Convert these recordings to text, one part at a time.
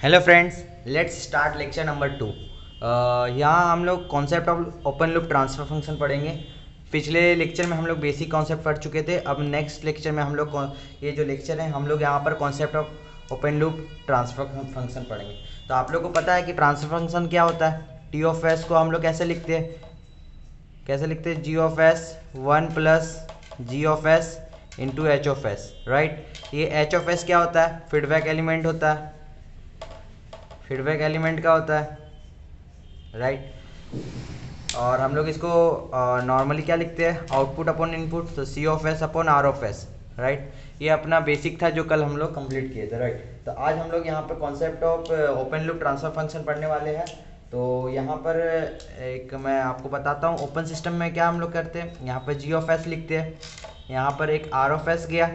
Hello friends, let's start lecture number 2। यहाँ हम लोग concept of open loop transfer function पढ़ेंगे। पिछले लेक्चर में हम लोग बेसिक कॉन्सेप्ट पढ़ चुके थे। अब नेक्स्ट लेक्चर में हम लोग ये जो लेक्चर है हम लोग यहाँ पर concept of open loop transfer function पढ़ेंगे। तो आप लोग को पता है कि ट्रांसफर फंक्शन क्या होता है। टी ऑफ एस को हम लोग कैसे लिखते हैं, G of S 1 + G of S into H of S, right. ये एच ऑफ एस क्या होता है, फीडबैक एलिमेंट होता है। फीडबैक एलिमेंट का होता है, राइट। और हम लोग इसको नॉर्मली क्या लिखते हैं, आउटपुट अपॉन इनपुट, तो C of S upon R of S, right. ये अपना बेसिक था जो कल हम लोग कंप्लीट किए थे, राइट। तो आज हम लोग यहाँ पर concept of open loop transfer function पढ़ने वाले हैं। तो यहाँ पर एक मैं आपको बताता हूँ ओपन सिस्टम में क्या हम लोग करते हैं। यहाँ पर जी ऑफ एस लिखते हैं, यहाँ पर एक आर ऑफ एस गया,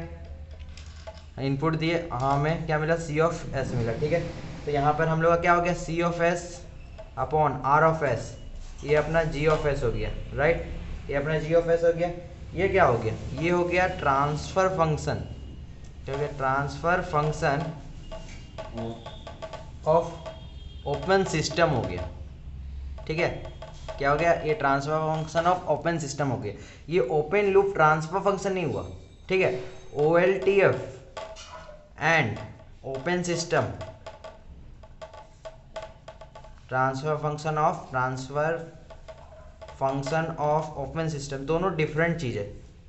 इनपुट दिए, हमें क्या मिला, सी ऑफ एस मिला, ठीक है। तो यहाँ पर हम लोग का क्या हो गया, C of S upon R of S, ये अपना जी ऑफ एस हो गया, राइट। ये अपना जी ऑफ एस हो गया। ये क्या हो गया, ये हो गया ट्रांसफर फंक्शन। क्या हो गया, transfer function of open system हो गया, ठीक है। क्या हो गया, ये transfer function of open system हो गया। ये ओपन लूप ट्रांसफर फंक्शन नहीं हुआ, ठीक है। O L T F and open system transfer function of open system, दोनों डिफरेंट चीज़ है,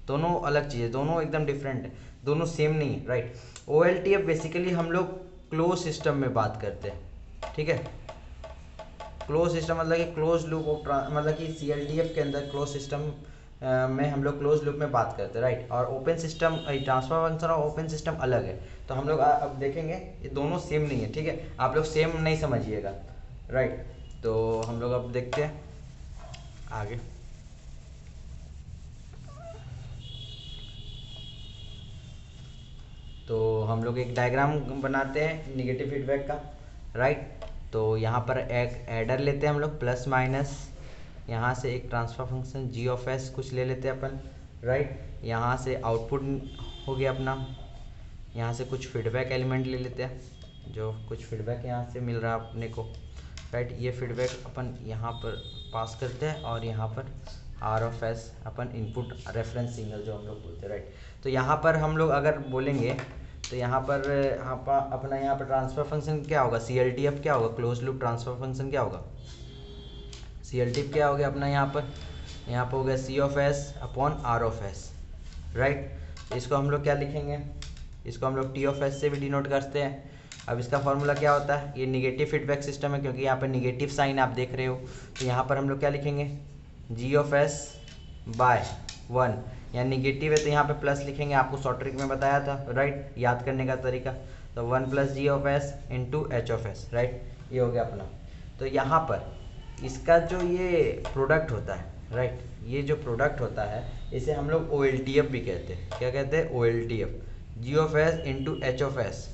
दोनों अलग चीज़ है, दोनों एकदम डिफरेंट है, दोनों सेम नहीं है, right. O L T F basically हम लोग क्लोज सिस्टम में बात करते हैं, ठीक है। क्लोज सिस्टम मतलब कि क्लोज लूप ऑफ मतलब कि सी एल टी एफ के अंदर क्लोज सिस्टम में हम लोग क्लोज लूप में बात करते हैं, राइट। और ओपन सिस्टम ट्रांसफर फंक्शन और ओपन सिस्टम अलग है। तो हम लोग अब देखेंगे ये दोनों सेम नहीं है, ठीक है। आप लोग सेम नहीं समझिएगा, राइट। तो हम लोग अब देखते हैं आगे। तो हम लोग एक डायग्राम बनाते हैं निगेटिव फीडबैक का, राइट। तो यहाँ पर एक एडर लेते हैं हम लोग, प्लस माइनस, यहाँ से एक transfer function G of S कुछ ले लेते हैं अपन, राइट। यहाँ से आउटपुट हो गया अपना, यहाँ से कुछ फीडबैक एलिमेंट ले लेते हैं, जो कुछ फीडबैक यहाँ से मिल रहा है अपने को, राइट। ये फीडबैक अपन यहाँ पर पास करते हैं और यहाँ पर आर ऑफ एस अपन इनपुट रेफरेंस सिग्नल जो हम लोग बोलते हैं, राइट। तो यहाँ पर हम लोग अगर बोलेंगे तो यहाँ पर अपना यहाँ पर ट्रांसफर फंक्शन क्या होगा, सी एल टी एफ क्या होगा, क्लोज लूप ट्रांसफर फंक्शन क्या होगा, सी एल टी एफ क्या हो गया अपना यहाँ पर हो गया C of S upon R of S, right. इसको हम लोग क्या लिखेंगे, इसको हम लोग टी ऑफ एस से भी डिनोट करते हैं। अब इसका फॉर्मूला क्या होता है, ये निगेटिव फीडबैक सिस्टम है क्योंकि यहाँ पर निगेटिव साइन आप देख रहे हो। तो यहाँ पर हम लोग क्या लिखेंगे, जी ऑफ एस बाय 1, या निगेटिव है तो यहाँ पे प्लस लिखेंगे, आपको शॉर्ट ट्रिक में बताया था, राइट, याद करने का तरीका। तो 1 + G of S into H of S, right, ये हो गया अपना। तो यहाँ पर इसका जो ये प्रोडक्ट होता है, राइट, ये जो प्रोडक्ट होता है इसे हम लोग ओ एल टी एफ भी कहते हैं। क्या कहते हैं, O L T F, G of S into H of S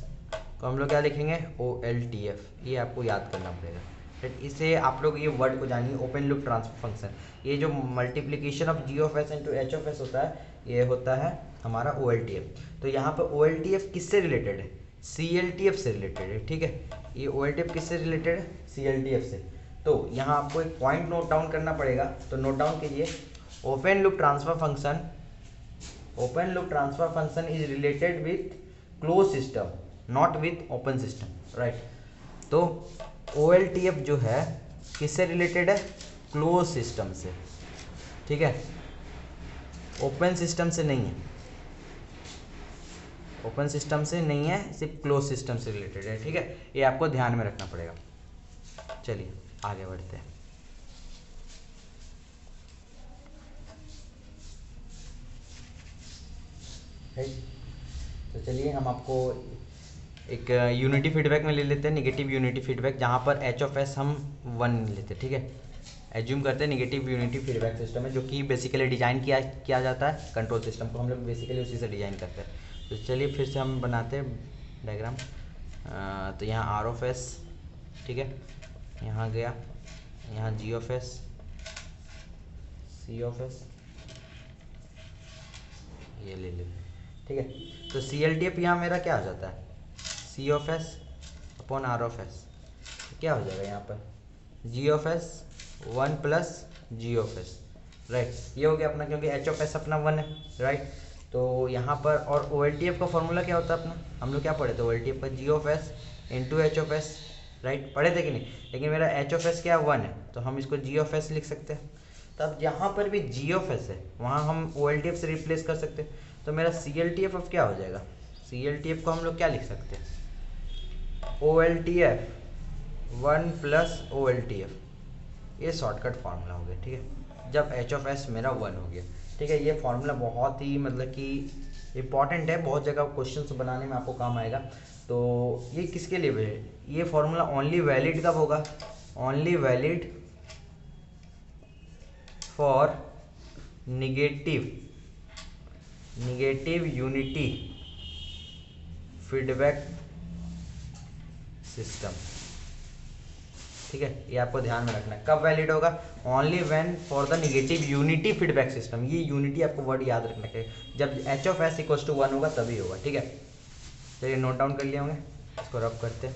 को हम लोग क्या लिखेंगे, ओ एल टी एफ। ये आपको याद करना पड़ेगा, राइट। इसे आप लोग ये वर्ड को जानिए, ओपन लूप ट्रांसफर फंक्शन। ये जो multiplication of G of S into H of S होता है, ये होता है हमारा ओ एल टी एफ। तो यहाँ पर ओ एल टी एफ किससे रिलेटेड है, सी एल टी एफ से रिलेटेड है, ठीक है। ये ओ एल टी एफ किससे रिलेटेड है, सी एल टी एफ से। तो यहाँ आपको एक पॉइंट नोट डाउन करना पड़ेगा, तो नोट डाउन कीजिए, open loop transfer function is related with close system, not with open system, right. तो ओ एल टी एफ जो है किससे रिलेटेड है, क्लोज सिस्टम से, ठीक है, ओपन सिस्टम से नहीं है, ओपन सिस्टम से नहीं है, सिर्फ क्लोज सिस्टम से रिलेटेड है, ठीक है। ये आपको ध्यान में रखना पड़ेगा। चलिए आगे बढ़ते हैं। तो चलिए हम आपको एक यूनिटी फीडबैक में ले लेते हैं, निगेटिव यूनिटी फीडबैक, जहाँ पर एच ऑफ एस हम 1 लेते हैं, ठीक है। एज्यूम करते हैं निगेटिव यूनिटी फीडबैक सिस्टम है, जो कि बेसिकली डिजाइन किया जाता है कंट्रोल सिस्टम को, हम लोग बेसिकली उसी से डिजाइन करते हैं। तो चलिए फिर से हम बनाते हैं डायग्राम। तो यहाँ आर ऑफ एस, ठीक है, यहाँ गया, यहाँ G of S, C of S, ये ले लेते, ठीक है। तो सी एल टी एफ यहाँ मेरा क्या आ जाता है, C of S upon R of S, क्या हो जाएगा यहाँ पर G of S 1 plus G of S, right. ये हो गया अपना, क्योंकि एच ऑफ एस अपना 1 है, राइट। तो यहाँ पर और ओ एल टी एफ का फॉर्मूला क्या होता है अपना, हम लोग क्या पढ़े थे, ओ एल टी एफ का G of S into H of S, right, पढ़े थे कि नहीं। लेकिन मेरा एच ऑफ एस क्या 1 है, तो हम इसको जी ऑफ एस लिख सकते हैं। तब यहाँ पर भी जी ऑफ एस है, वहाँ हम ओ एल टी एफ से रिप्लेस कर सकते हैं। तो मेरा सी एल टी एफ अब क्या हो जाएगा, सी एल टी एफ को हम लोग क्या लिख सकते हैं, O L T F 1 plus O L T F, ये शॉर्टकट फार्मूला हो गया, ठीक है, जब एच ऑफ एस मेरा 1 हो गया, ठीक है। ये फार्मूला बहुत ही मतलब कि इंपॉर्टेंट है, बहुत जगह क्वेश्चंस बनाने में आपको काम आएगा। तो ये किसके लिए है, ये फार्मूला ओनली वैलिड कब होगा, only valid for negative unity feedback system, ठीक है। ये आपको ध्यान में रखना है, कब वैलिड होगा, only when for the negative unity feedback system. ये यूनिटी आपको वर्ड याद रखना है, जब H of S equal to 1 होगा तभी होगा, ठीक है। चलिए नोट डाउन कर लिए होंगे, इसको रब करते हैं।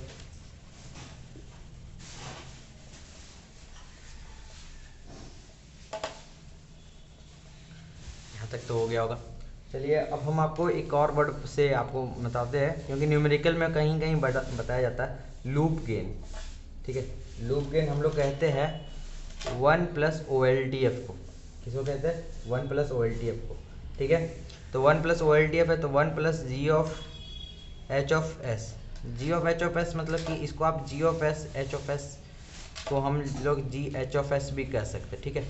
यहाँ तक तो हो गया होगा। चलिए अब हम आपको एक और वर्ड से आपको बताते हैं, क्योंकि न्यूमेरिकल में कहीं कहीं बताया जाता है लूप गेन, ठीक है। लूप गेन हम लोग कहते हैं 1 plus O L T F को, किसको कहते हैं 1 plus O L T F को, ठीक है। तो 1 plus O L T F है, तो 1 plus G of H of S, G of H of S मतलब कि इसको आप G of S H of S को हम लोग जी एच ऑफ एस भी कह सकते हैं, ठीक है,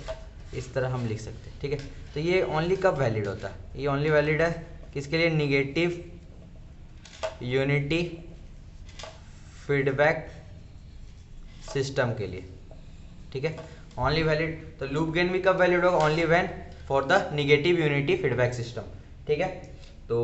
इस तरह हम लिख सकते हैं, ठीक है। तो ये ओनली कब वैलिड होता है, ये ओनली वैलिड है किसके लिए, निगेटिव यूनिटी फीडबैक सिस्टम के लिए, ठीक है, ओनली वैलिड। तो लूप गेन भी कब वैलिड होगा, only when for the negative unity feedback system, ठीक है। तो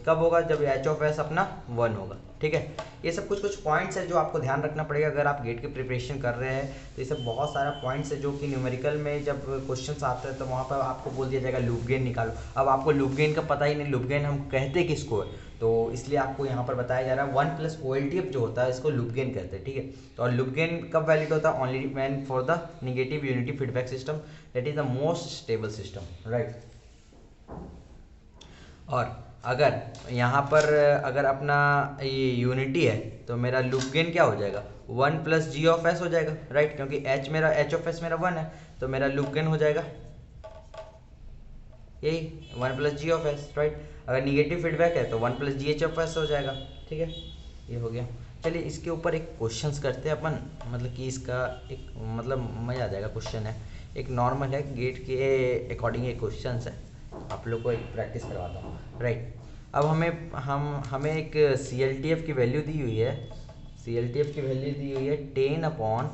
कब होगा, जब एच ऑफ एस अपना 1 होगा, ठीक है। ये सब कुछ पॉइंट्स है जो आपको ध्यान रखना पड़ेगा अगर आप गेट की प्रिपरेशन कर रहे हैं। तो ये सब बहुत सारा पॉइंट्स है जो कि न्यूमेरिकल में जब क्वेश्चंस आते हैं तो वहाँ पर आपको बोल दिया जाएगा लूप गेन निकालो। अब आपको लूप गेन का पता ही नहीं, लूप गेन हम कहते किसको है, तो इसलिए आपको यहाँ पर बताया जा रहा है 1 plus O L T F जो होता है इसको लूप गेन कहते हैं, ठीक है। तो और लूप गेन कब वैलिड होता है, only when for the negative unity feedback system, that is the most stable system, right. और अगर यहाँ पर अगर अपना ये यूनिटी है तो मेरा लूप गेन क्या हो जाएगा, 1 प्लस जी ऑफ एस हो जाएगा, राइट, क्योंकि एच ऑफ एस मेरा 1 है, तो मेरा लूप गेन हो जाएगा यही 1 plus G of S, right. अगर निगेटिव फीडबैक है तो 1 plus G H of S हो जाएगा, ठीक है, ये हो गया। चलिए इसके ऊपर एक क्वेश्चंस करते हैं अपन, मतलब कि इसका एक मतलब मज़ा आ जाएगा। क्वेश्चन है एक नॉर्मल है, गेट के अकॉर्डिंग एक क्वेश्चन है, आप लोग को एक प्रैक्टिस करवाता हूँ, राइट। अब हमें एक सी एल टी एफ की वैल्यू दी हुई है, सी एल टी एफ की वैल्यू दी हुई है 10 upon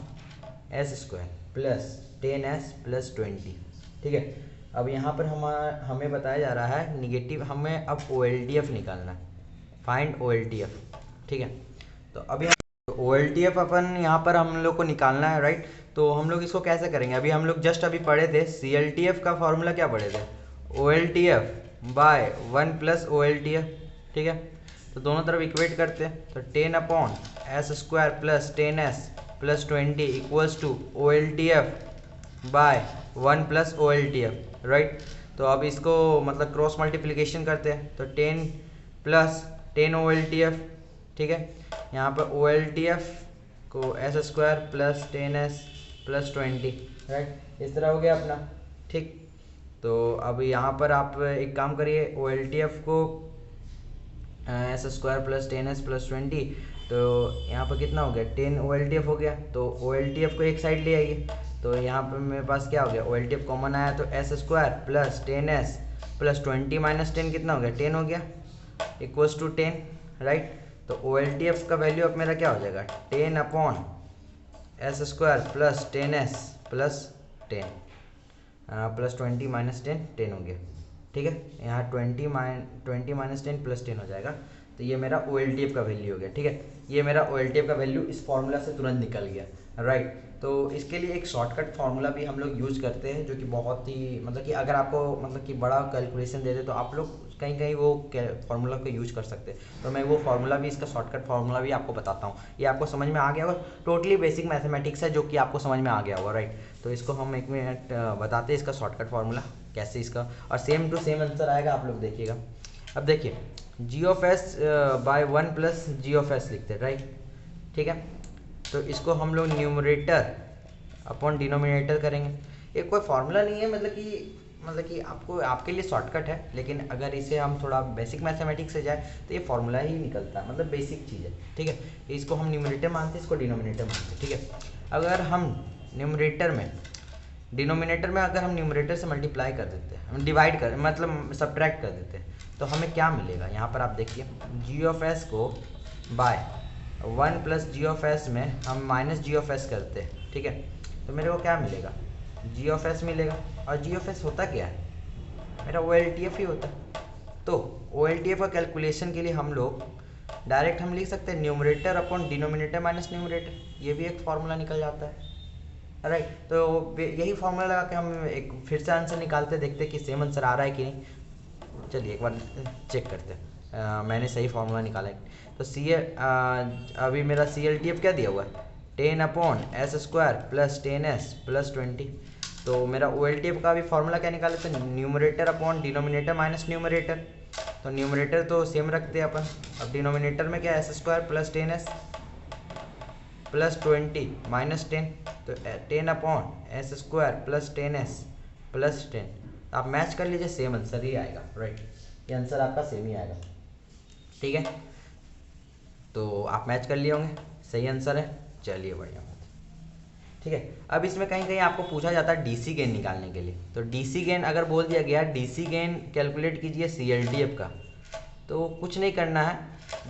S square plus 10s plus 20, ठीक है। अब यहाँ पर हमें बताया जा रहा है निगेटिव, हमें अब ओ एल टी एफ निकालना है, find O L T F, ठीक है। तो अभी ओ एल टी एफ अपन यहाँ पर हम लोग को निकालना है, राइट। तो हम लोग इसको कैसे करेंगे, अभी हम लोग जस्ट अभी पढ़े थे सी एल टी एफ का फॉर्मूला क्या पढ़े थे, O L T F by 1 plus O L T F, ठीक है। तो दोनों तरफ इक्वेट करते हैं, तो 10 upon S square plus 10s plus 20 equals to O L T F by 1 plus O L T F, right. तो अब इसको मतलब क्रॉस मल्टीप्लिकेशन करते हैं, तो 10 plus 10 O L T F, ठीक है। यहाँ पर ओ एल टी एफ को S square plus 10s plus 20, right, इस तरह हो गया अपना, ठीक। तो अब यहाँ पर आप एक काम करिए, ओ एल टी एफ को S square plus 10s plus 20, तो यहाँ पर कितना हो गया 10 ओ एल टी एफ हो गया, तो ओ एल टी एफ को एक साइड ले आइए, तो यहाँ पर मेरे पास क्या हो गया, O L T F common आया तो S square plus 10s plus 20 minus 10 कितना हो गया 10 हो गया, इक्वल्स टू 10, राइट। तो ओ एल टी एफ का वैल्यू अब मेरा क्या हो जाएगा 10 upon S square plus 10s plus 10 plus 20 minus 10 हो गया, ठीक है। यहाँ 20 माइनस 10 प्लस 10 हो जाएगा, तो ये मेरा ओ एल टी एफ का वैल्यू हो गया, ठीक है। ये मेरा ओ एल टी एफ का वैल्यू इस फॉर्मूला से तुरंत निकल गया, राइट। तो इसके लिए एक शॉर्टकट फार्मूला भी हम लोग यूज करते हैं, जो कि बहुत ही मतलब कि अगर आपको मतलब कि बड़ा कैलकुलेशन दे दे तो आप लोग कहीं कहीं वो फार्मूला को यूज कर सकते हैं। तो मैं वो फार्मूला भी, इसका शॉर्टकट फार्मूला भी आपको बताता हूँ। ये आपको समझ में आ गया होगा, टोटली बेसिक मैथमेटिक्स है जो कि आपको समझ में आ गया होगा, राइट। तो इसको हम 1 मिनट बताते हैं इसका शॉर्टकट फार्मूला कैसे इसका, और सेम टू सेम आंसर आएगा, आप लोग देखिएगा। अब देखिए G of S by 1 plus G of S लिखते हैं, राइट, ठीक है। तो इसको हम लोग न्यूमरेटर अपॉन डिनोमिनेटर करेंगे। ये कोई फार्मूला नहीं है, मतलब कि आपको आपके लिए शॉर्टकट है, लेकिन अगर इसे हम थोड़ा बेसिक मैथमेटिक्स से जाए तो ये फार्मूला ही निकलता है, मतलब बेसिक चीज़ है, ठीक है। इसको हम न्यूमरेटर मानते हैं, इसको डिनोमिनेटर मानते हैं, ठीक है। अगर हम न्यूमरेटर में डिनोमिनेटर में अगर हम न्यूमरेटर से मल्टीप्लाई कर देते हैं, हम डिवाइड कर मतलब सब्ट्रैक्ट कर देते हैं, तो हमें क्या मिलेगा। यहाँ पर आप देखिए जी ऑफ एस को by 1 plus G of S में हम माइनस जी ऑफ एस करते हैं, ठीक है। तो मेरे को क्या मिलेगा, जी ऑफ एस मिलेगा। और जी ऑफ एस होता क्या है, मेरा ओ एल टी एफ ही होता है। तो ओ एल टी एफ का कैलकुलेशन के लिए हम लोग डायरेक्ट हम लिख सकते हैं numerator upon denominator minus numerator, ये भी एक फार्मूला निकल जाता है, राइट। तो यही फार्मूला लगा के हम एक फिर से आंसर निकालते, देखते कि सेम आंसर आ रहा है कि नहीं। चलिए एक बार चेक करते हैं, मैंने सही फार्मूला निकाला है। तो अभी मेरा सी एल टी एफ क्या दिया हुआ है, 10 upon S square plus 10s plus 20। तो मेरा ओ एल टी एफ का भी फार्मूला क्या निकाले थे, numerator upon denominator minus numerator. तो न्यूमरेटर तो सेम रखते हैं अपन, अब डिनोमिनेटर में क्या S square plus 10s plus 20 minus 10, तो 10 upon S square plus 10s plus 10। आप मैच कर लीजिए, सेम आंसर ही आएगा, राइट। ये आंसर आपका सेम ही आएगा, ठीक है। तो आप मैच कर लिए होंगे, सही आंसर है, चलिए बढ़िया बात, ठीक है। अब इसमें कहीं कहीं आपको पूछा जाता है डीसी गेन निकालने के लिए। तो डीसी गेन अगर बोल दिया गया डीसी गेन कैलकुलेट कीजिए सीएलडीएफ का, तो कुछ नहीं करना है,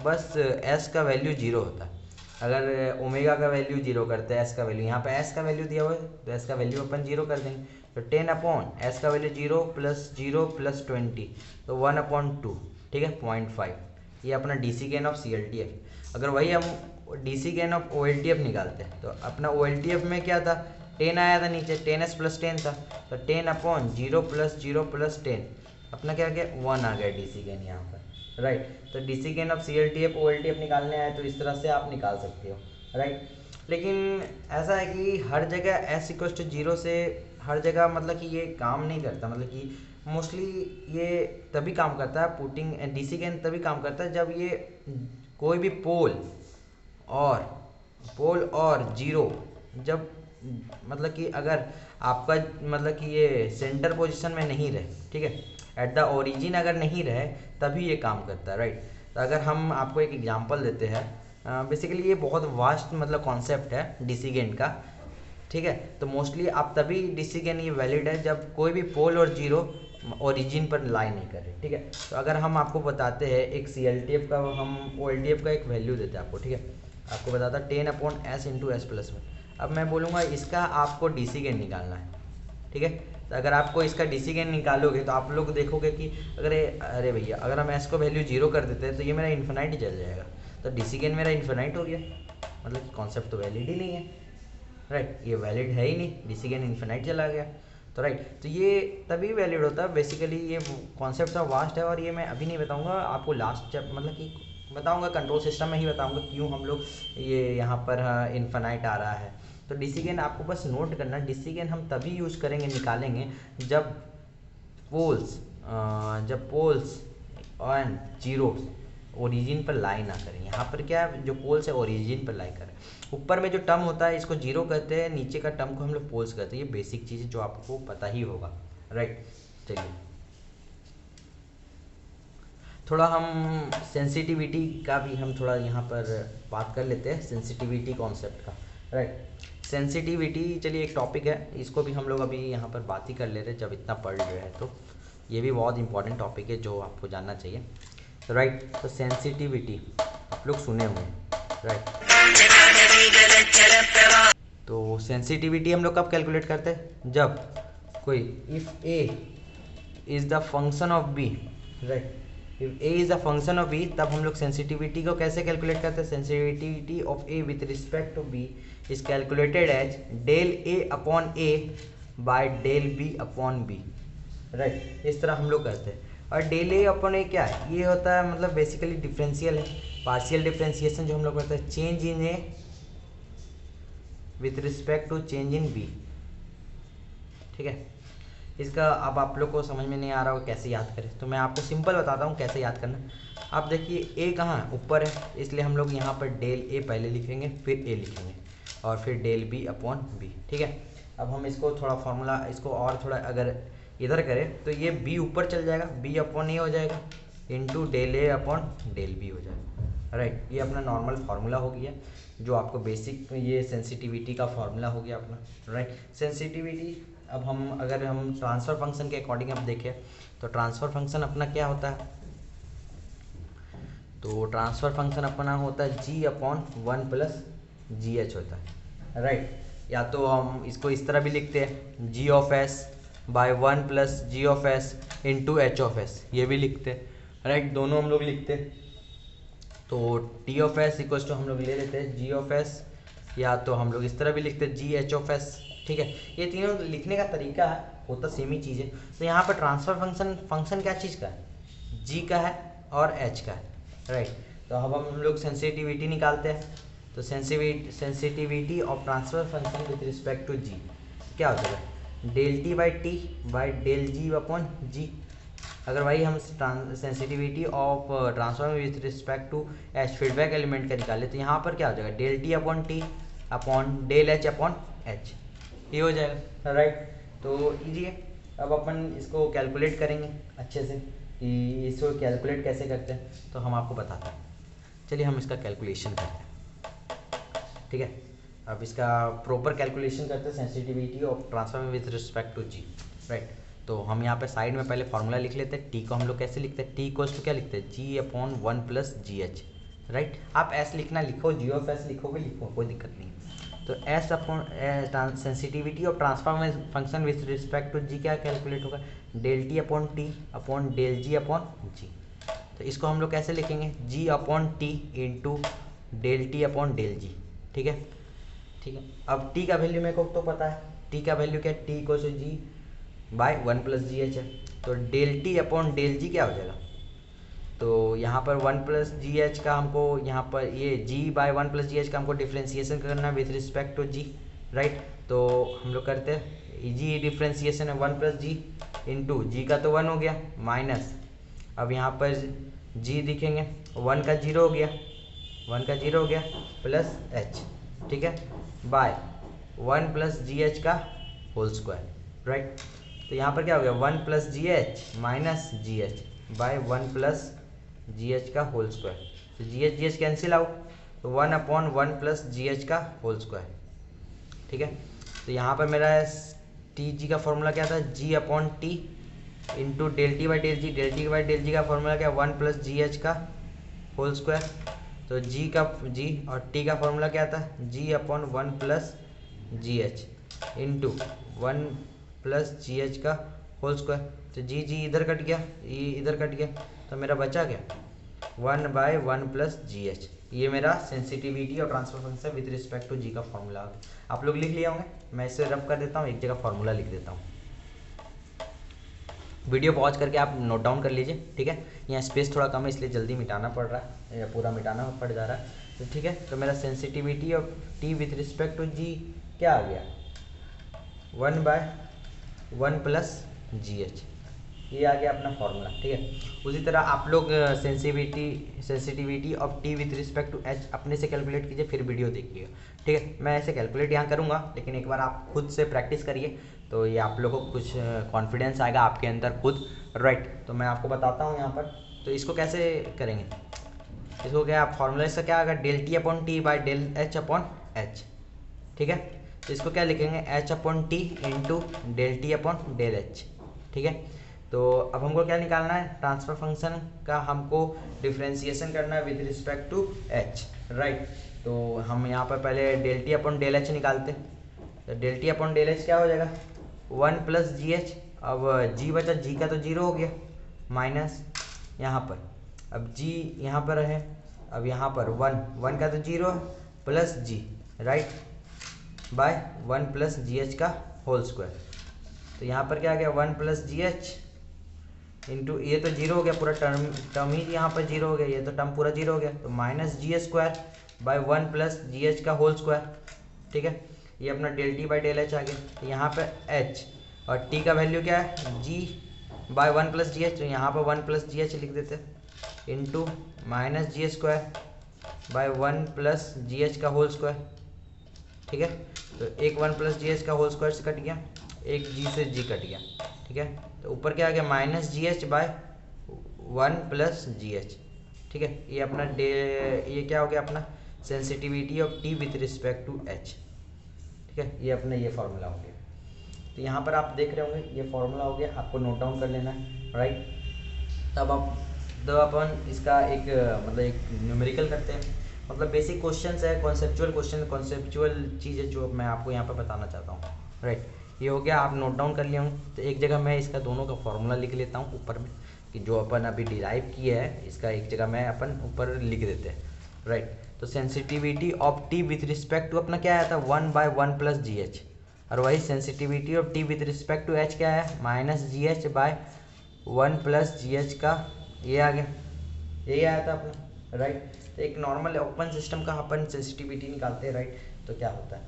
बस एस का वैल्यू 0 होता है। अगर ओमेगा का वैल्यू 0 करते हैं, एस का वैल्यू, यहाँ पे एस का वैल्यू दिया हुआ है तो एस का वैल्यू अपन 0 कर देंगे। तो 10 अपॉन एस का वैल्यू 0 प्लस 20, तो 1/2, ठीक है, 0.5। ये अपना डीसी गेन ऑफ सीएलटीएफ। अगर वही हम डीसी गेन ऑफ ओएलटीएफ निकालते हैं, तो अपना ओएलटीएफ में क्या था, 10 आया था नीचे, 10s प्लस 10 था, तो 10 अपॉन 0 प्लस 10, अपना क्या गया 1 आ गया डीसी गेन यहाँ पर, राइट। तो डीसी गेन ऑफ सीएलटीएफ ओएलटीएफ निकालने आए तो इस तरह से आप निकाल सकते हो, राइट। लेकिन ऐसा है कि हर जगह एस इक्वल टू 0 से हर जगह मतलब कि ये काम नहीं करता, मतलब कि मोस्टली ये तभी काम करता है, पुटिंग डीसी गेन तभी काम करता है जब ये कोई भी पोल और जीरो, जब मतलब कि अगर आपका मतलब कि ये सेंटर पोजीशन में नहीं रहे, ठीक है, एट द ओरिजिन अगर नहीं रहे, तभी ये काम करता है, राइट। तो अगर हम आपको एक एग्जांपल देते हैं, बेसिकली ये बहुत वास्ट मतलब कॉन्सेप्ट है डीसी गेन का, ठीक है। तो मोस्टली आप तभी डीसी गेन ये वैलिड है जब कोई भी पोल और जीरो ओरिजिन पर लाई नहीं कर रहे, ठीक है। तो अगर हम आपको बताते हैं एक सीएलटीएफ का, हम ओएलटीएफ का एक वैल्यू देते हैं आपको, ठीक है, आपको बताता 10 upon S into S plus 1। अब मैं बोलूँगा इसका आपको डीसी गेन निकालना है, ठीक है। तो अगर आपको इसका डीसी गेन निकालोगे तो आप लोग देखोगे कि अरे भैया अगर हम एस को वैल्यू 0 कर देते हैं तो ये मेरा इन्फिनाइट ही चल जाएगा, तो डीसी गेन मेरा इन्फिनाइट हो गया, मतलब कॉन्सेप्ट तो वैलिड ही नहीं है, राइट। ये वैलिड है ही नहीं, डीसी गेन इन्फिनाइट चला गया, तो राइट। तो ये तभी वैलिड होता है, बेसिकली ये कॉन्सेप्ट तो वास्ट है, और ये मैं अभी नहीं बताऊंगा आपको, लास्ट जब मतलब कि बताऊंगा कंट्रोल सिस्टम में ही बताऊंगा क्यों हम लोग ये यहाँ पर इन्फिनाइट आ रहा है। तो डीसी गेन आपको बस नोट करना, डीसी गेन हम तभी यूज़ करेंगे, निकालेंगे जब पोल्स एंड जीरो ओरिजिन पर लाई ना करें। यहाँ पर क्या है, जो पोल्स है ओरिजिन पर लाई करें। ऊपर में जो टर्म होता है इसको जीरो कहते हैं, नीचे का टर्म को हम लोग पोल्स कहते हैं। ये बेसिक चीज़ जो आपको पता ही होगा, राइट। चलिए थोड़ा हम सेंसिटिविटी का भी हम थोड़ा यहाँ पर बात कर लेते हैं, सेंसिटिविटी कॉन्सेप्ट का, राइट। सेंसिटिविटी चलिए एक टॉपिक है, इसको भी हम लोग अभी यहाँ पर बात ही कर ले रहे हैं, जब इतना पढ़ रहे हैं तो ये भी बहुत इंपॉर्टेंट टॉपिक है जो आपको जानना चाहिए, राइट। तो सेंसिटिविटी आप लोग सुने होंगे, राइट। तो सेंसिटिविटी हम लोग कब कैलकुलेट करते हैं, जब कोई if A is the function of B, right, if A is a function of B, तब हम लोग सेंसिटिविटी को कैसे कैलकुलेट करते हैं? Sensitivity of A with respect to B is calculated as del A upon A by del B upon B, right. इस तरह हम लोग करते हैं। और डेल ए अपॉन ए क्या है? ये होता है मतलब बेसिकली डिफरेंशियल है, पार्शियल डिफरेंशिएशन जो हम लोग करते हैं, change in A with respect to change in B, ठीक है। इसका अब आप लोग को समझ में नहीं आ रहा हो कैसे याद करें, तो मैं आपको सिंपल बताता हूँ कैसे याद करना। आप देखिए ए कहाँ है? ऊपर है, इसलिए हम लोग यहाँ पर डेल ए पहले लिखेंगे, फिर ए लिखेंगे, और फिर डेल बी अपॉन बी, ठीक है। अब हम इसको थोड़ा फॉर्मूला, इसको और थोड़ा अगर इधर करें तो ये बी ऊपर चल जाएगा, बी अपॉन ए हो जाएगा, into del A upon del B हो जाएगा, राइट। ये अपना नॉर्मल फार्मूला हो गया, जो आपको बेसिक ये सेंसिटिविटी का फार्मूला हो गया अपना, राइट। सेंसिटिविटी अब अगर हम ट्रांसफ़र फंक्शन के अकॉर्डिंग अब देखें तो ट्रांसफ़र फंक्शन अपना क्या होता है? तो ट्रांसफ़र फंक्शन अपना होता है जी अपॉन 1 प्लस जी एच होता है, राइट। या तो हम इसको इस तरह भी लिखते हैं, G of S by 1 plus G of S into H of S, ये भी लिखते हैं, राइट। दोनों हम लोग लिखते हैं। तो T of S equals to हम लोग ले लेते हैं जी ऑफ एस, या तो हम लोग इस तरह भी लिखते हैं जी एच ऑफ एस, ठीक है। ये तीनों लिखने का तरीका है, होता सेम ही चीज़ है। तो यहाँ पर ट्रांसफ़र फंक्शन क्या चीज़ का है? जी का है और एच का है, राइट। तो अब हम लोग सेंसिटिविटी निकालते हैं। तो sensitivity of transfer function with respect to G क्या हो जाएगा? Del T by del G upon G. अगर भाई हम sensitivity of transform with respect to H feedback element का निकाले, तो यहाँ पर क्या हो जाएगा? Del T upon del H upon H, ये हो जाएगा, राइट। तो इजी है। अब अपन इसको कैलकुलेट करेंगे अच्छे से कि इसको कैलकुलेट कैसे करते हैं, तो हम आपको बताते हैं। चलिए हम इसका कैलकुलेशन करते हैं, ठीक है। अब इसका प्रॉपर कैलकुलेशन करते हैं sensitivity of transform with respect to G, right. तो हम यहाँ पे साइड में पहले फार्मूला लिख लेते हैं। टी को हम लोग कैसे लिखते हैं? टी इक्वल्स टू क्या लिखते हैं? G upon 1 plus G H, right. आप एस लिखना लिखो, जी ऑफ एस लिखोगे लिखो, कोई दिक्कत नहीं। तो S upon sensitivity of transform function with respect to G क्या कैलकुलेट होगा? Del T upon del G upon G. तो इसको हम लोग कैसे लिखेंगे? G upon T into del T upon del G, ठीक है, ठीक है। अब टी का वैल्यू मेरे को तो पता है, टी का वैल्यू क्या है? T equals to G by 1 plus G H है। तो del T upon del G क्या हो जाएगा? तो यहाँ पर 1 प्लस जी एच का हमको, यहाँ पर ये G by 1 plus G H का हमको डिफ्रेंसिएशन करना है with respect to G, right. तो हम लोग करते हैं, जी डिफ्रेंसिएशन है 1 प्लस जी इंटू जी का तो 1 हो गया माइनस, अब यहाँ पर जी दिखेंगे 1 का 0 हो गया, 1 का 0 हो गया प्लस एच, ठीक है, बाय 1 प्लस जी एच का होल स्क्वायर, राइट। तो यहाँ पर क्या हो गया? 1 plus G H minus G H by 1 plus G H का होल स्क्वायर। तो जी एच कैंसिल आउट, तो 1 अपॉन 1 प्लस जी एच का होल स्क्वायर, ठीक है। तो यहाँ पर मेरा टी जी का फॉर्मूला क्या था? G upon T into del T by del G, del T by del G का फॉर्मूला क्या? 1 प्लस जी एच का होल स्क्वायर। तो जी और टी का फॉर्मूला क्या था? G upon 1 plus G H into 1 plus G H का whole square. तो जी इधर कट गया, ये इधर कट गया, तो मेरा बचा क्या? 1 बाय 1 प्लस जी एच। ये मेरा सेंसिटिविटी और transfer function with respect to G का फॉर्मूला। आप लोग लिख लिए होंगे, मैं इसे रब कर देता हूँ, एक जगह फॉर्मूला लिख देता हूँ। वीडियो पॉज करके आप नोट डाउन कर लीजिए, ठीक है। यहाँ स्पेस थोड़ा कम है इसलिए जल्दी मिटाना पड़ रहा है, या पूरा मिटाना पड़ जा रहा है, तो ठीक है। तो मेरा sensitivity of T with respect to G क्या आ गया? 1 बाय 1 प्लस जी एच, ये आ गया अपना फॉर्मूला, ठीक है। उसी तरह आप लोग sensitivity of T with respect to H अपने से कैलकुलेट कीजिए, फिर वीडियो देखिएगा, ठीक है। मैं ऐसे कैलकुलेट यहाँ करूँगा, लेकिन एक बार आप खुद से प्रैक्टिस करिए, तो ये आप लोगों को कुछ कॉन्फिडेंस आएगा आपके अंदर खुद, राइट। तो मैं आपको बताता हूँ यहाँ पर, तो इसको कैसे करेंगे? इसको क्या फॉर्मूला इसका क्या आएगा? Del T upon T by del H upon H, ठीक है। तो इसको क्या लिखेंगे? H upon T into del T upon del H, ठीक है। तो अब हमको क्या निकालना है? ट्रांसफर फंक्शन का हमको डिफ्रेंसिएशन करना है with respect to H, right. तो हम यहाँ पर पहले del T upon del H निकालते हैं। तो del T upon del H क्या हो जाएगा? 1 प्लस जी एच, अब जी बचा, जी का तो 0 हो गया, माइनस यहाँ पर अब जी यहाँ पर है, अब यहाँ पर 1 का तो 0 है, plus G, right, by 1 plus G H का होल स्क्वायर। तो यहाँ पर क्या आ गया, 1 प्लस जी एच इंटू, ये तो 0 हो गया, पूरा टर्म ही यहाँ पर 0 हो गया, ये तो टर्म पूरा 0 हो गया, तो minus G H square by 1 plus G H का होल स्क्वायर। ठीक है, ये अपना del T by del H आ गया। तो यहाँ पे एच और टी का वैल्यू क्या है, जी बाय 1 प्लस जी एच, तो यहाँ पर 1 प्लस जी एच लिख देते हैं into minus G H square by 1 plus G H का होल स्क्वायर। ठीक है, तो एक 1 प्लस जी एच का होल स्क्वायर से कट गया, एक जी से जी कट गया। ठीक है, तो ऊपर क्या आ गया, minus G H by 1 plus G H. ठीक है, ये अपना ये क्या हो गया, अपना sensitivity of T with respect to H. ठीक है, ये अपना ये फॉर्मूला हो गया। तो यहाँ पर आप देख रहे होंगे ये फॉर्मूला हो गया, आपको नोट डाउन कर लेना है, राइट। तब अपन इसका एक मतलब एक न्यूमेरिकल करते हैं, मतलब बेसिक क्वेश्चंस है, कॉन्सेप्चुअल क्वेश्चन, कॉन्सेप्चुअल चीज़ है जो मैं आपको यहाँ पर बताना चाहता हूँ, राइट। ये हो गया, आप नोट डाउन कर लिया हूँ। तो एक जगह मैं इसका दोनों का फॉर्मूला लिख लेता हूँ ऊपर में, कि जो अपन अभी डिराइव किया है इसका एक जगह मैं अपन ऊपर लिख देते हैं, राइट। तो sensitivity of T with respect to अपना क्या आया था, 1 बाय 1 प्लस जी एच, और वही sensitivity of T with respect to H क्या है, minus G H by 1 plus G H का, ये आ गया, यही आया था अपना, राइट। तो एक नॉर्मल ओपन सिस्टम का अपन सेंसिटिविटी निकालते हैं, राइट। तो क्या होता है,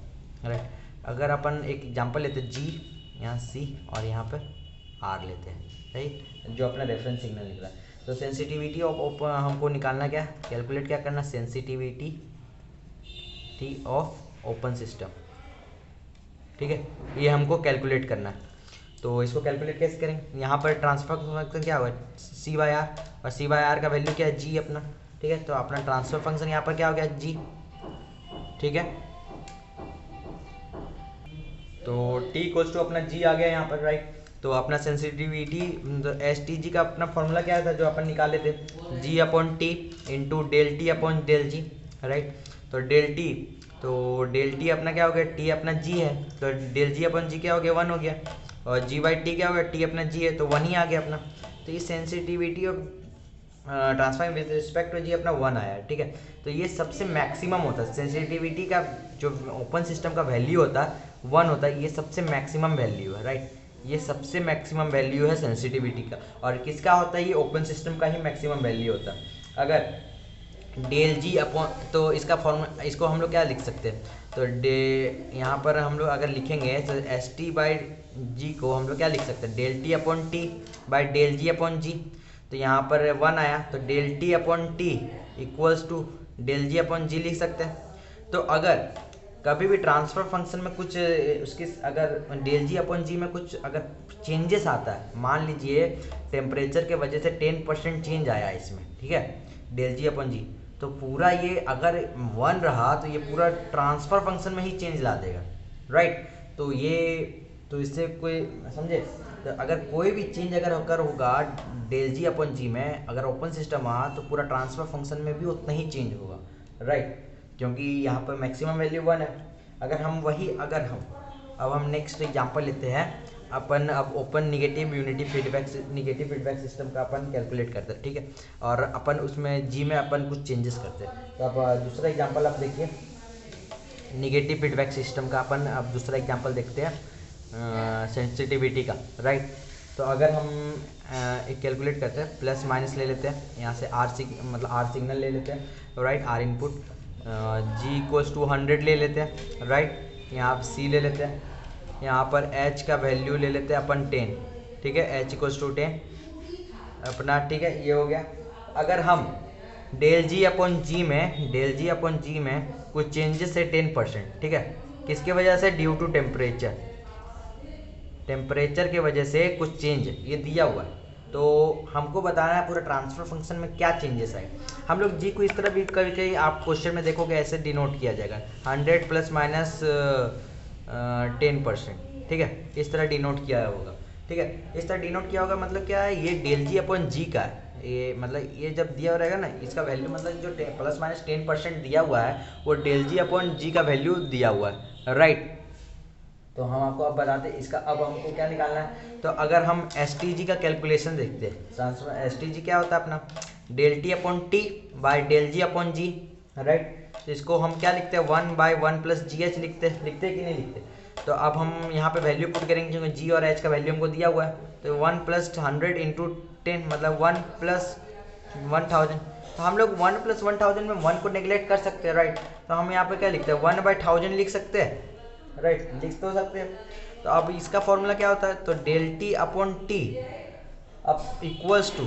राइट, अगर अपन एक एग्जांपल लेते हैं, जी यहाँ सी और यहाँ पर आर लेते हैं, राइट, जो अपना रेफरेंस सिग्नल निकला है। तो सेंसिटिविटी ऑफ हमको निकालना, क्या कैलकुलेट क्या करना, sensitivity T of open system. ठीक है, ये हमको कैलकुलेट करना है। तो इसको कैलकुलेट कैसे करेंगे, यहाँ पर ट्रांसफर फंक्शन क्या होगा, सी बाय आर, और सी बाय आर का वैल्यू क्या है, जी अपना। ठीक है, तो अपना ट्रांसफर फंक्शन यहाँ पर क्या हो गया, जी। ठीक है, तो टी इक्वल्स टू अपना जी आ गया यहाँ पर, राइट। तो अपना सेंसिटिविटी एस टी जी का अपना फॉर्मूला क्या था जो अपन निकाले थे, G upon T into del T upon del G, right. तो डेल टी, तो डेल टी अपना क्या हो गया, टी अपना जी है, तो डेल जी अपॉन जी क्या हो गया, 1 हो गया, और जी बाई टी क्या हो गया, टी अपना जी है, तो 1 ही आ गया अपना। तो ये sensitivity of transfer with respect to G अपना 1 आया है। ठीक है, तो ये सबसे मैक्सिमम होता है सेंसिटिविटी का, जो ओपन सिस्टम का वैल्यू होता है 1 होता है, ये सबसे मैक्सिमम वैल्यू है, राइट। ये सबसे मैक्सिमम वैल्यू है सेंसिटिविटी का, और किसका होता है, ये ओपन सिस्टम का ही मैक्सिमम वैल्यू होता है। अगर डेल जी अपॉन, तो इसका फॉर्मूला, इसको हम लोग क्या लिख सकते हैं, तो यहाँ पर हम लोग अगर लिखेंगे तो एस टी बाई जी को हम लोग क्या लिख सकते हैं, del T upon T by del G upon G. तो यहाँ पर 1 आया, तो del T upon T equals to del G upon G लिख सकते हैं। तो अगर कभी भी ट्रांसफर फंक्शन में कुछ उसकी, अगर डेल जी अपॉन जी में कुछ अगर चेंजेस आता है, मान लीजिए टेम्परेचर के वजह से 10% चेंज आया इसमें, ठीक है, डेल जी अपॉन जी, तो पूरा ये अगर 1 रहा तो ये पूरा ट्रांसफर फंक्शन में ही चेंज ला देगा, राइट। तो ये, तो इससे कोई समझे, तो अगर कोई भी चेंज अगर होगा डेल जी अपॉन जी में, अगर ओपन सिस्टम आ, तो पूरा ट्रांसफर फंक्शन में भी उतना ही चेंज होगा, राइट, क्योंकि यहाँ पर मैक्सिमम वैल्यू 1 है। अगर हम वही, अगर हम अब हम नेक्स्ट एग्जांपल लेते हैं, अपन अब open negative unity feedback system का अपन कैलकुलेट करते हैं, ठीक है, और अपन उसमें जी में अपन कुछ चेंजेस करते हैं। तो अब दूसरा एग्जांपल आप देखिए, निगेटिव फीडबैक सिस्टम का अपन अब दूसरा एग्जांपल देखते हैं, सेंसिटिविटी का, राइट। तो अगर हम एक कैलकुलेट करते हैं, प्लस माइनस ले लेते हैं, यहाँ से मतलब आर सिग्नल ले लेते हैं, right, R input, G equals to 100 ले लेते हैं, राइट, यहाँ पर सी ले लेते हैं, यहाँ पर एच का वैल्यू ले लेते हैं अपन 10, ठीक है, एच इक्वल्स टू 10 अपना, ठीक है, ये हो गया। अगर हम डेल जी अपॉन जी में कुछ चेंजेस है 10%, ठीक है, किसकी वजह से, ड्यू टू टेम्परेचर के वजह से कुछ चेंज ये दिया हुआ है, तो हमको बताना है पूरा ट्रांसफर फंक्शन में क्या चेंजेस आए। हम लोग जी को इस तरह भी कभी कभी आप क्वेश्चन में देखोगे ऐसे डिनोट किया जाएगा, 100 प्लस माइनस 10%, ठीक है, इस तरह डिनोट किया होगा, ठीक है, इस तरह डिनोट किया होगा। मतलब क्या है, ये डेल जी अपॉन जी का है, ये मतलब ये जब दिया रहेगा ना, इसका वैल्यू मतलब जो प्लस माइनस 10% दिया हुआ है वो डेल जी अपॉन जी का वैल्यू दिया हुआ है, राइट। तो हम आपको अब बताते हैं इसका। अब हमको क्या निकालना है, तो अगर हम एस टी जी का कैलकुलेशन देखते हैं, ट्रांसफर एस टी जी क्या होता है अपना, del T upon T by del G upon G, right. तो इसको हम क्या लिखते हैं, 1/1 प्लस जी एच लिखते कि नहीं लिखते। तो अब हम यहाँ पे वैल्यू पुट करेंगे क्योंकि जी और एच का वैल्यू हमको दिया हुआ है। तो 1 + 100 × 10 मतलब 1 + 1000। तो हम लोग 1 + 1000 में 1 को नेग्लेक्ट कर सकते हैं, राइट। तो हम यहाँ पे क्या लिखते हैं, 1/1000 लिख सकते हैं, राइट, लिख तो सकते हैं। तो अब इसका फॉर्मूला क्या होता है, तो डेल टी अपॉन टी अब equals to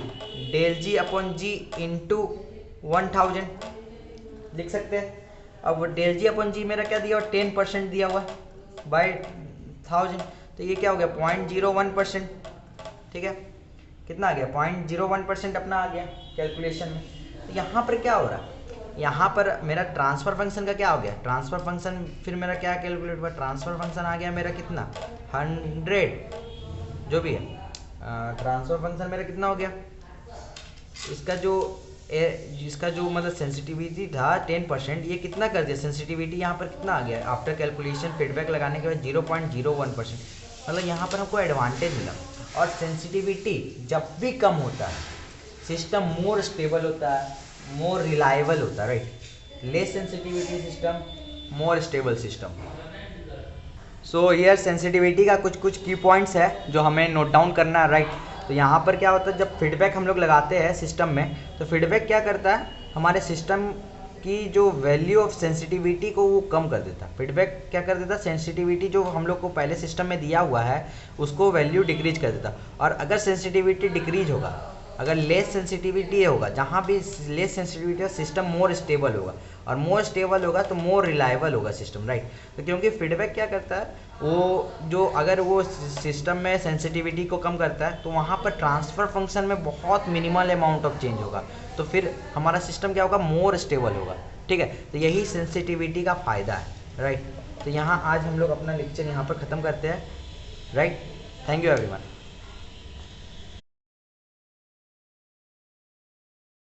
del G upon G into 1000 लिख सकते हैं। अब डेल जी अपॉन जी मेरा क्या दिया हुआ, 10% दिया हुआ बाई 1000। तो ये क्या हो गया, 0.01%, ठीक है। कितना आ गया, 0.01% अपना आ गया कैलकुलेशन में। तो यहाँ पर क्या हो रहा है, यहाँ पर मेरा ट्रांसफ़र फंक्शन का क्या हो गया, ट्रांसफ़र फंक्शन फिर मेरा क्या कैलकुलेट हुआ, ट्रांसफ़र फंक्शन आ गया मेरा कितना 100 जो भी है। ट्रांसफ़र फंक्शन मेरा कितना हो गया, इसका जो मतलब सेंसिटिविटी था 10%, ये कितना कर दिया सेंसिटिविटी, यहाँ पर कितना आ गया आफ्टर कैलकुलेशन फीडबैक लगाने के बाद 0.01%। मतलब यहाँ पर हमको एडवांटेज मिला। और सेंसिटिविटी जब भी कम होता है सिस्टम मोर स्टेबल होता है, मोर रिलायबल होता है, right. Less sensitivity system, more stable system. So here sensitivity का कुछ की पॉइंट्स है जो हमें नोट डाउन करना है, राइट। तो यहाँ पर क्या होता है, जब फीडबैक हम लोग लगाते हैं सिस्टम में, तो फीडबैक क्या करता है, हमारे सिस्टम की जो वैल्यू ऑफ सेंसिटिविटी को वो कम कर देता है। फीडबैक क्या कर देता है, सेंसिटिविटी जो हम लोग को पहले सिस्टम में दिया हुआ है उसको वैल्यू डिक्रीज कर देता। और अगर सेंसिटिविटी डिक्रीज होगा, अगर लेस सेंसिटिविटी होगा, जहाँ भी लेस सेंसिटिविटी है सिस्टम मोर स्टेबल होगा, और मोर स्टेबल होगा तो मोर रिलायबल होगा सिस्टम, राइट। तो क्योंकि फीडबैक क्या करता है, वो जो अगर वो सिस्टम में सेंसिटिविटी को कम करता है तो वहाँ पर ट्रांसफ़र फंक्शन में बहुत मिनिमल अमाउंट ऑफ चेंज होगा, तो फिर हमारा सिस्टम क्या होगा, मोर स्टेबल होगा, ठीक है। तो यही सेंसिटिविटी का फ़ायदा है, राइट। तो यहाँ आज हम लोग अपना लेक्चर यहाँ पर ख़त्म करते हैं, राइट। Thank you everyone.